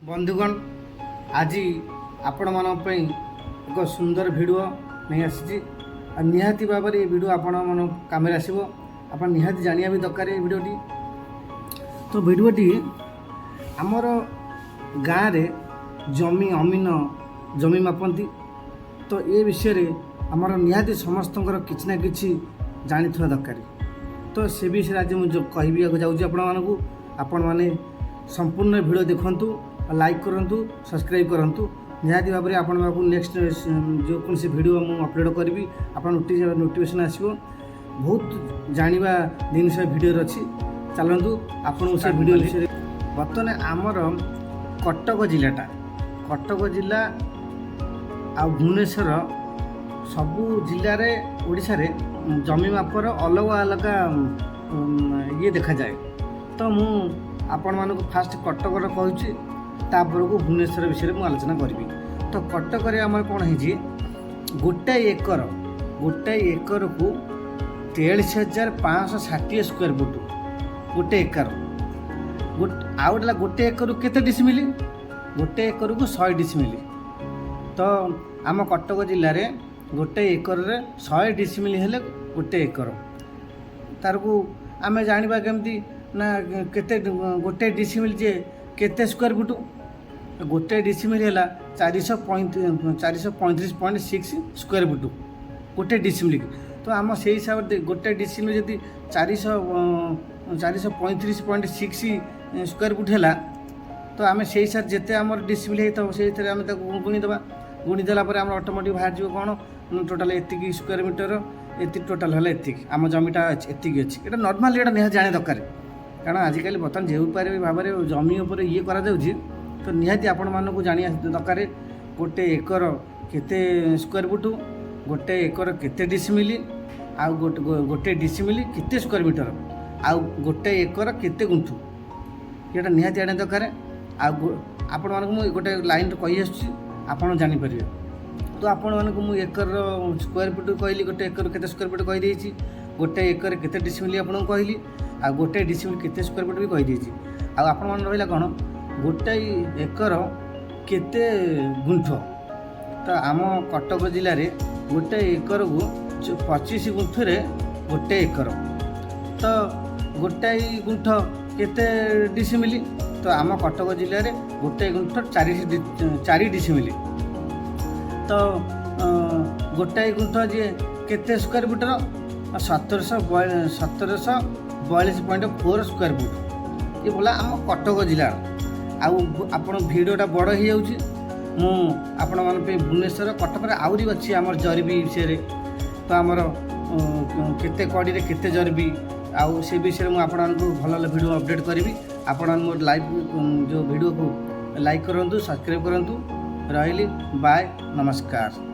बंधुगण आज आपण मान एक सुंदर भिडियो नहीं आसी निहाती भाव में ये भिडियो आपण मन कम आसो आप निहाती जाना भी दरकार ये भिडियोटी। तो भिडियोटी आमर गाँव रे जमी अमीन जमी मापती तो ये विषय आमर निहाती समस्त किसी ना कि जानी दरकार। तो से विषय आज मुझे कहवाक जाऊँगी आपण मैंने संपूर्ण भिडियो देखु लाइक करूँ सब्सक्राइब करूँ निहाती भाव में आपण नेक्स्ट जो कौन से भिडियो मुझे अपलोड करी आप नोटिफिकेशन आसो बहुत जाना जिनस भिडियो अच्छी चलतु आपन से भिडियो विषय बर्तमान आमर कटक जिलाटा कटक जिला आ भुवनेश्वर सबू जिले में ओडिशा रे जमी मापर अलग अलग ये देखा जाए। तो मु आपण मानक फास्ट कटक कहूँ तापर को भुवनेश्वर विषय में आलोचना करी। तो कटक आम कौन है गोटे एकर को 43,560 स्क्वायर फुट गोटे एकर आउला गोटे एकर केते डिसमिल गोटे एकर को 100 डिसमिल। तो आम कटक जिले में गोटे एकर 100 डिसमिल हेले गोटे एकर तार को आम जाना केमती ना केते गोटे डिसमिल जे केते स्क्वायर फुट गोटे डिसमिल है 435.6 स्क्वायर फुट गोटे डिसमिल। तो आम से हिसाब से गोटे डिसमिल जब 435.6 स्क्वायर फुट है तो आम से हिसाब से जिते आम डिसमिल होता से आम गुणीदे गुणीदेला आम ऑटोमेटिक बाहर जो कौन टोटाल एति स्क्वायर मीटर ये टोटाल है एति आम जमीटा एति अच्छी ये नॉर्मल ये निहाती जाने दरकार। कारण आजिकल बर्तमान जो भाव में जमी उपर ये करा तो निहाती आपण मानक जाना दरकार गोटे एकर केते स्क्वायर फुट गोटे एकर केते डिसमिल आ गोटे डिसमिल केते स्क्वायर मीटर आ गोटे एकर केते गुंठु ये निहाती जाना दरकार। आपण मानक मु गोटे लाइन कही आसुची आपण जानि परिबे। तो आपण मानक मु एकर स्क्वायर फुट कहली गोटे एकर केते स्क्वायर फुट कहि देछि गोटे एकर केते डिसमिल आपण कहली आ गोटे डिसमिल केते स्क्वायर फुट भी कहि देछि। आ आपण मान रहिला कोन गोटे एकर केते गुंठ। तो आम कटक जिले में गोटे एकर को 25 गुंठ रे गोटे एकर तो गोटे गुंठ केते डिसमिल। तो आम कटक जिले में गोटे गुंठ 4 डिसमिल। तो गोटे गुंठ जे केते स्क्वायर फुटर 1742.4 स्क्वायर फुट ये बोला आम कटक जिला। आपण भिडियोटा बड़ हो जाऊँगी आपण मान भुवनेश्वर कटक आहरी अच्छी आम जरबी विषय। तो आमर केते कड़ी रे केते जरबी आउ से विषय में आपण भल भिडियो अपडेट करी। आपण मोर लाइव जो भिडियो को लाइक करूँ सब्सक्राइब करूँ रही बाय नमस्कार।